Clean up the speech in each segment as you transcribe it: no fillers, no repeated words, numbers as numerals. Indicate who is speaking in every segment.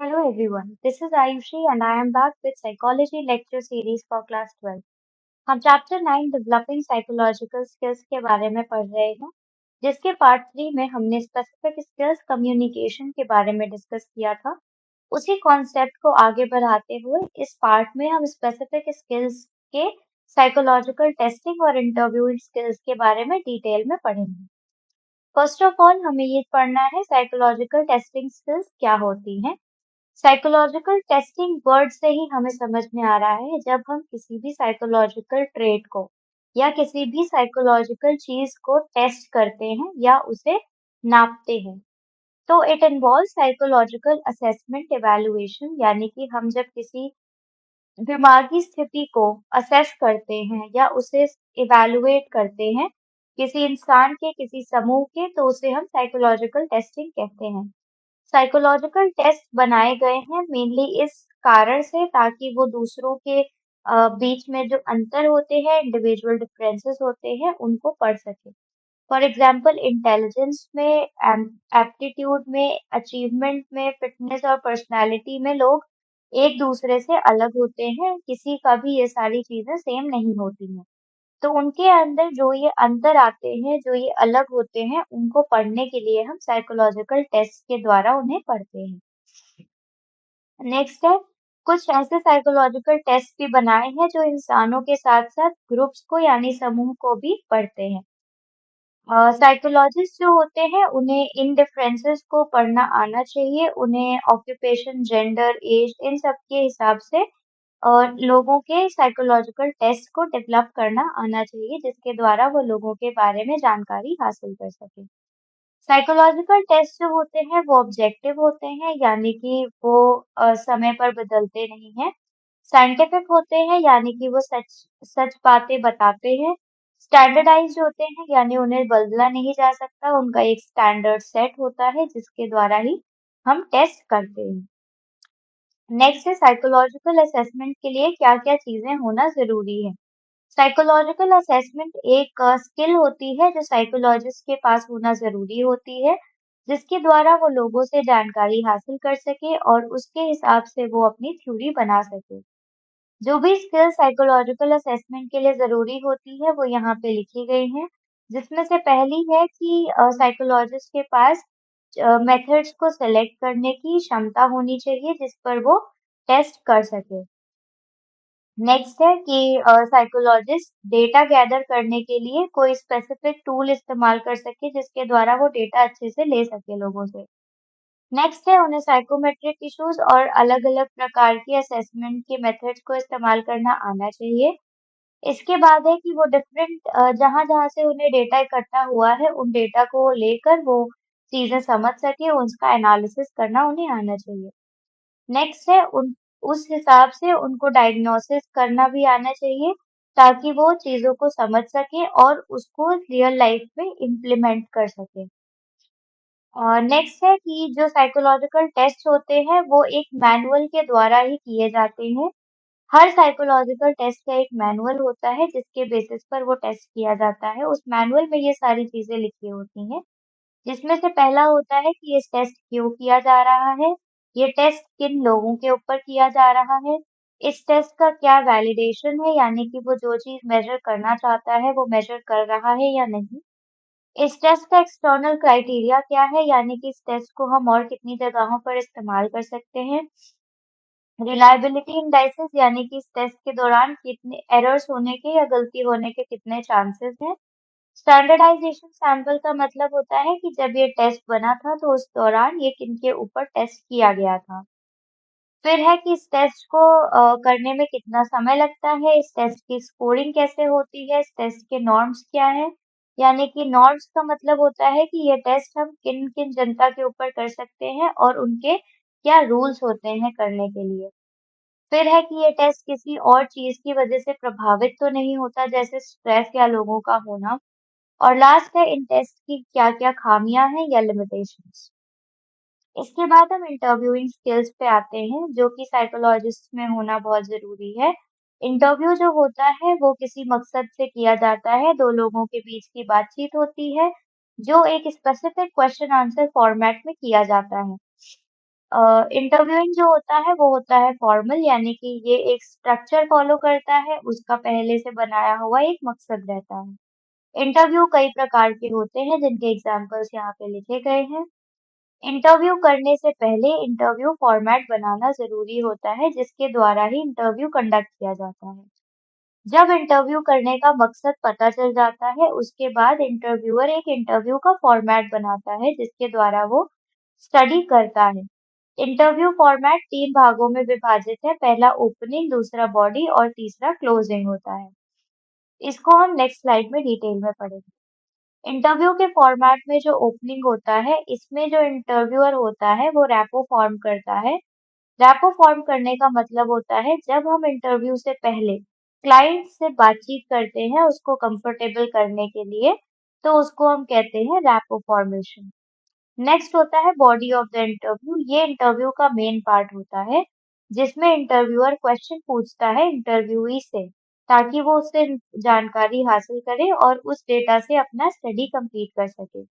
Speaker 1: Hello everyone, this is Ayushi and I am back with Psychology Lecture Series for Class 12. हम chapter 9 developing psychological skills के बारे में पढ़ रहे हैं, जिसके पार्ट 3 में हमने स्पेसिफिक स्किल्स कम्युनिकेशन के बारे में डिस्कस किया था। उसी कॉन्सेप्ट को आगे बढ़ाते हुए इस पार्ट में हम स्पेसिफिक स्किल्स के साइकोलॉजिकल टेस्टिंग और इंटरव्यूइंग स्किल्स के बारे में डिटेल में पढ़ेंगे। फर्स्ट ऑफ ऑल हमें ये पढ़ना है साइकोलॉजिकल टेस्टिंग स्किल्स क्या होती हैं। साइकोलॉजिकल टेस्टिंग वर्ड से ही हमें समझ में आ रहा है जब हम किसी भी साइकोलॉजिकल ट्रेट को या किसी भी साइकोलॉजिकल चीज को टेस्ट करते हैं या उसे नापते हैं तो it involve psychological assessment evaluation यानी कि हम जब किसी दिमागी स्थिति को असेस करते हैं या उसे इवैल्यूएट करते हैं किसी इंसान के किसी समूह के तो उसे हम साइकोलॉजिकल टेस्टिंग कहते हैं। साइकोलॉजिकल टेस्ट बनाए गए हैं मेनली इस कारण से ताकि वो दूसरों के बीच में जो अंतर होते हैं इंडिविजुअल डिफरेंसेस होते हैं उनको पढ़ सके। फॉर एग्जांपल इंटेलिजेंस में एप्टीट्यूड में अचीवमेंट में फिटनेस और पर्सनालिटी में लोग एक दूसरे से अलग होते हैं, किसी का भी ये सारी चीजें सेम नहीं होती हैं। तो उनके अंदर जो ये अंतर आते हैं, जो ये अलग होते हैं, उनको पढ़ने के लिए हम साइकोलॉजिकल टेस्ट के द्वारा उन्हें पढ़ते हैं। नेक्स्ट है कुछ ऐसे साइकोलॉजिकल टेस्ट भी बनाए हैं जो इंसानों के साथ-साथ ग्रुप्स को यानी समूह को भी पढ़ते हैं। साइकोलॉजिस्ट जो होते हैं उन्हें इन डिफरेंसेस को पढ़ना आना चाहिए, उन्हें ऑक्यूपेशन, जेंडर, एज इन सब के हिसाब से और लोगों के साइकोलॉजिकल टेस्ट को डेवलप करना आना चाहिए जिसके द्वारा वो लोगों के बारे में जानकारी हासिल कर सके। साइकोलॉजिकल टेस्ट जो होते हैं वो ऑब्जेक्टिव होते हैं यानी कि वो समय पर बदलते नहीं हैं। साइंटिफिक होते हैं यानी कि वो सच सच बातें बताते हैं। स्टैंडर्डाइज्ड होते हैं यानी उन्हें बदला नहीं जा सकता, उनका एक स्टैंडर्ड सेट होता है जिसके द्वारा ही हम टेस्ट करते हैं। नेक्स्ट है साइकोलॉजिकल असेसमेंट के लिए क्या-क्या चीजें होना जरूरी है। साइकोलॉजिकल असेसमेंट एक स्किल होती है जो साइकोलॉजिस्ट के पास होना जरूरी होती है, जिसके द्वारा वो लोगों से जानकारी हासिल कर सके और उसके हिसाब से वो अपनी थ्योरी बना सके। जो भी स्किल साइकोलॉजिकल असेसमेंट के लिए जरूरी होती है वो यहाँ पे लिखी गई हैं, जिसमें से पहली है कि साइकोलॉजिस्ट के पास मेथड्स को सेलेक्ट करने की क्षमता होनी चाहिए जिस पर वो टेस्ट कर सके। नेक्स्ट है कि साइकोलॉजिस्ट डेटा गैदर करने के लिए कोई स्पेसिफिक टूल इस्तेमाल कर सके जिसके द्वारा वो डेटा अच्छे से ले सके लोगों से। नेक्स्ट है उन्हें साइकोमेट्रिक इश्यूज और अलग-अलग प्रकार की असेसमेंट के मेथड्स को इस्तेमाल करना आना चाहिए। इसके बाद है कि वो डिफरेंट जहाँ-जहाँ से उन्हें डेटा इकट्ठा हुआ है, उन डेटा को लेकर वो चीज़ें समझ सके, उसका एनालिसिस करना उन्हें आना चाहिए। नेक्स्ट है उन उस हिसाब से उनको डायग्नोसिस करना भी आना चाहिए, ताकि वो चीज़ों को समझ सकें और उसको रियल लाइफ में इम्प्लीमेंट कर सकें। नेक्स्ट है कि जो साइकोलॉजिकल टेस्ट होते हैं, वो एक मैनुअल के द्वारा ही किए जाते हैं। हर साइकोलॉजिकल टेस्ट का एक मैनुअल होता है जिसके बेसिस पर वो टेस्ट किया जाता है। उस मैनुअल में ये सारी चीज़ें लिखी होती हैं, जिसमें से पहला होता है कि ये टेस्ट क्यों किया जा रहा है, ये टेस्ट किन लोगों के ऊपर किया जा रहा है, इस टेस्ट का क्या वैलिडेशन है यानी कि वो जो चीज़ मेज़र करना चाहता है, वो मेज़र कर रहा है या नहीं। इस टेस्ट का एक्सटर्नल क्राइटेरिया क्या है यानी कि इस टेस्ट को हम और कितनी जगहों पर इस्तेमाल कर सकते हैं। रिलायबिलिटी इंडाइसेस यानी कि इस टेस्ट के दौरान कितने एरर्स होने के या गलती होने के कितने चांसेस हैं। स्टैंडर्डाइजेशन सैंपल का मतलब होता है कि जब ये टेस्ट बना था तो उस दौरान ये किनके ऊपर टेस्ट किया गया था। फिर है कि इस टेस्ट को करने में कितना समय लगता है, इस टेस्ट की स्कोरिंग कैसे होती है, इस टेस्ट के नॉर्म्स क्या हैं। यानी कि नॉर्म्स का मतलब होता है कि ये टेस्ट हम किन-किन जनता के ऊपर कर सकते हैं और उनके क्या रूल्स होते हैं करने के लिए। फिर है कि ये टेस्ट किसी और चीज़ की वजह से प्रभावित तो नहीं होता जैसे स्ट्रेस या लोगों का होना। और लास्ट है इन टेस्ट की क्या-क्या खामियां हैं या लिमिटेशंस। इसके बाद हम इंटरव्यूइंग स्किल्स पे आते हैं जो कि साइकोलॉजिस्ट में होना बहुत ज़रूरी है। इंटरव्यू जो होता है वो किसी मकसद से किया जाता है, 2 लोगों के बीच की बातचीत होती है, जो एक स्पेसिफिक क्वेश्चन आंसर फॉर्मेट में किया जाता है। इंटरव्यूइंग जो होता है वो होता है फॉर्मल, यानी कि ये एक स्ट्रक्चर फॉलो करता है, उसका पहले से बनाया हुआ एक मकसद रहता है। इंटरव्यू कई प्रकार के होते हैं जिनके एग्जाम्पल्स यहाँ पे लिखे गए हैं। इंटरव्यू करने से पहले इंटरव्यू फॉर्मेट बनाना जरूरी होता है जिसके द्वारा ही इंटरव्यू कंडक्ट किया जाता है। जब इंटरव्यू करने का मकसद पता चल जाता है, उसके बाद इंटरव्यूअर एक इंटरव्यू का फॉर्मेट बनाता है जिसके द्वारा वो स्टडी करता है। इंटरव्यू फॉर्मेट 3 भागों में विभाजित है। पहला ओपनिंग, दूसरा बॉडी और तीसरा क्लोजिंग होता है। इसको हम नेक्स्ट स्लाइड में डिटेल में पढ़ेंगे। इंटरव्यू के फॉर्मेट में जो ओपनिंग होता है, इसमें जो इंटरव्यूअर होता है वो रैपो फॉर्म करता है। रैपो फॉर्म करने का मतलब होता है जब हम इंटरव्यू से पहले क्लाइंट से बातचीत करते हैं उसको कंफर्टेबल करने के लिए, तो उसको हम कहते हैं रैपो फॉर्मेशन। नेक्स्ट होता है बॉडी ऑफ द इंटरव्यू। ये इंटरव्यू का मेन पार्ट होता है जिसमें इंटरव्यूअर क्वेश्चन पूछता है इंटरव्यूई से ताकि वो उससे जानकारी हासिल करे और उस डेटा से अपना स्टडी कंप्लीट कर सके।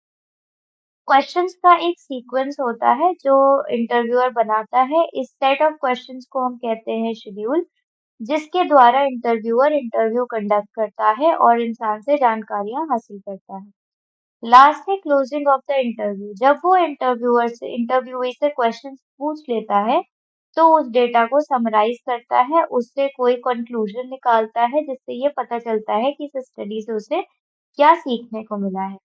Speaker 1: क्वेश्चंस का एक सीक्वेंस होता है जो इंटरव्यूअर बनाता है। इस सेट ऑफ क्वेश्चंस को हम कहते हैं शेड्यूल, जिसके द्वारा इंटरव्यूअर इंटरव्यू कंडक्ट करता है और इंसान से जानकारियां हासिल करता है। लास्ट है क्लोजिंग ऑफ द इंटरव्यू। जब वो इंटरव्यूअर से क्वेश्चंस पूछ लेता है, तो उस डेटा को समराइज करता है, उससे कोई कंक्लूजन निकालता है जिससे ये पता चलता है कि इस स्टडी से उसे क्या सीखने को मिला है।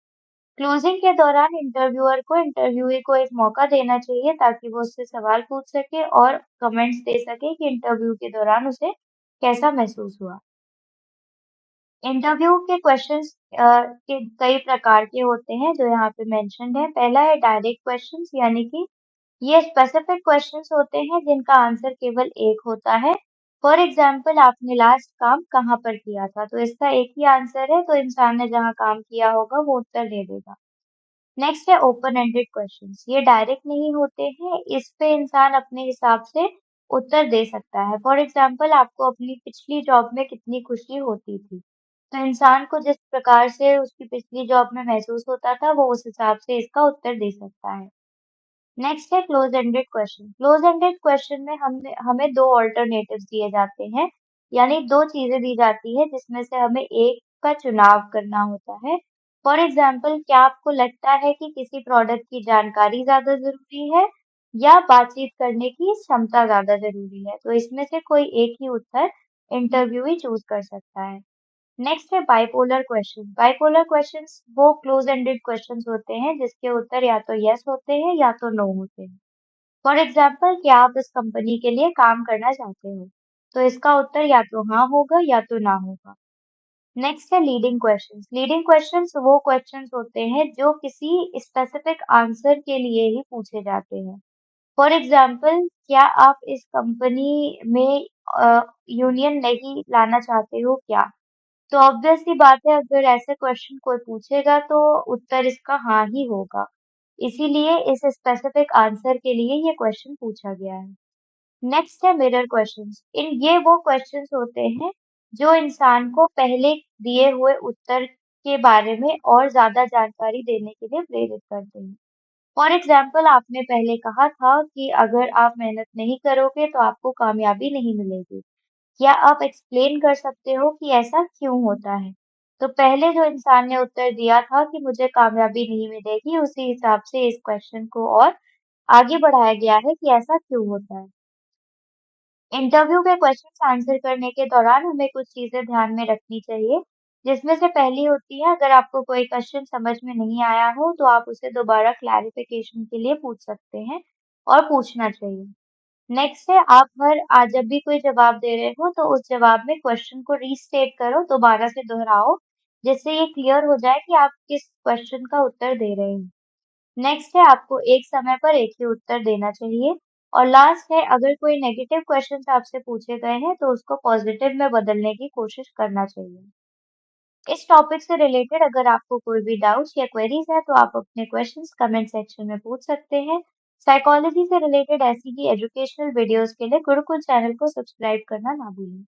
Speaker 1: क्लोजिंग के दौरान इंटरव्यूअर को इंटरव्यूई को एक मौका देना चाहिए ताकि वो उससे सवाल पूछ सके और कमेंट्स दे सके कि इंटरव्यू के दौरान उसे कैसा महसूस हुआ। इंटरव्यू के क्वेश्चंस के कई प्रकार के होते हैं जो यहाँ पे मेंशन्ड है। पहला है डायरेक्ट क्वेश्चंस, यानी कि ये स्पेसिफिक क्वेश्चंस होते हैं जिनका आंसर केवल एक होता है। फॉर एग्जाम्पल, आपने लास्ट काम कहाँ पर किया था, तो इसका एक ही आंसर है, तो इंसान ने जहाँ काम किया होगा वो उत्तर दे देगा। नेक्स्ट है ओपन एंडेड क्वेश्चंस। ये डायरेक्ट नहीं होते हैं, इस पे इंसान अपने हिसाब से उत्तर दे सकता है। फॉर एग्जाम्पल, आपको अपनी पिछली जॉब में कितनी खुशी होती थी, तो इंसान को जिस प्रकार से उसकी पिछली जॉब में महसूस होता था वो उस हिसाब से इसका उत्तर दे सकता है। नेक्स्ट है close ended question. Close ended question में हमने हमें दो ऑल्टरनेटिव्स दिए जाते हैं, यानी दो चीजें दी जाती है जिसमें से हमें एक का चुनाव करना होता है। फॉर एग्जाम्पल, क्या आपको लगता है कि किसी प्रोडक्ट की जानकारी ज्यादा जरूरी है या बातचीत करने की क्षमता ज्यादा जरूरी है, तो इसमें से कोई एक ही उत्तर इंटरव्यूई चूज कर सकता है। नेक्स्ट है बाइपोलर क्वेश्चन। बाइपोलर क्वेश्चंस वो क्लोज एंडेड क्वेश्चंस होते हैं जिसके उत्तर या तो यस होते हैं या तो नो होते हैं। फॉर एग्जाम्पल, क्या आप इस कंपनी के लिए काम करना चाहते हो, तो इसका उत्तर या तो हाँ होगा या तो ना होगा। नेक्स्ट है लीडिंग क्वेश्चंस। लीडिंग क्वेश्चंस वो क्वेश्चंस होते हैं जो किसी स्पेसिफिक आंसर के लिए ही पूछे जाते हैं। फॉर एग्जाम्पल, क्या आप इस कंपनी में यूनियन नहीं लाना चाहते हो क्या? तो ऑब्वियस सी बात है, अगर ऐसे क्वेश्चन कोई पूछेगा तो उत्तर इसका हाँ ही होगा। इसीलिए इस स्पेसिफिक आंसर के लिए ये क्वेश्चन पूछा गया है। नेक्स्ट है मिरर क्वेश्चंस। ये वो क्वेश्चंस होते हैं जो इंसान को पहले दिए हुए उत्तर के बारे में और ज्यादा जानकारी देने के लिए प्रेरित करते हैं। फॉर एग्जाम्पल, आपने पहले कहा था कि अगर आप मेहनत नहीं करोगे तो आपको कामयाबी नहीं मिलेगी। क्या आप एक्सप्लेन कर सकते हो कि ऐसा क्यों होता है? तो पहले जो इंसान ने उत्तर दिया था कि मुझे कामयाबी नहीं मिलेगी, उसी हिसाब से इस क्वेश्चन को और आगे बढ़ाया गया है कि ऐसा क्यों होता है। इंटरव्यू के क्वेश्चंस आंसर करने के दौरान हमें कुछ चीजें ध्यान में रखनी चाहिए, जिसमें से पहली होती है, अगर आपको कोई क्वेश्चन समझ में नहीं आया हो तो आप उसे दोबारा क्लैरिफिकेशन के लिए पूछ सकते हैं और पूछना चाहिए। नेक्स्ट है, आप आज जब भी कोई जवाब दे रहे हो तो उस जवाब में क्वेश्चन को रीस्टेट करो, दोबारा से दोहराओ, जिससे ये क्लियर हो जाए कि आप किस क्वेश्चन का उत्तर दे रहे हैं। नेक्स्ट है, आपको एक समय पर एक ही उत्तर देना चाहिए। और लास्ट है, अगर कोई नेगेटिव क्वेश्चंस आपसे पूछे गए हैं तो उसको पॉजिटिव में बदलने की कोशिश करना चाहिए। इस टॉपिक से रिलेटेड अगर आपको कोई भी डाउट्स या क्वेरीज है तो आप अपने क्वेश्चंस कमेंट सेक्शन में पूछ सकते हैं। साइकोलॉजी से रिलेटेड ऐसी ही एजुकेशनल वीडियोस के लिए गुरुकुल चैनल को सब्सक्राइब करना ना भूलें।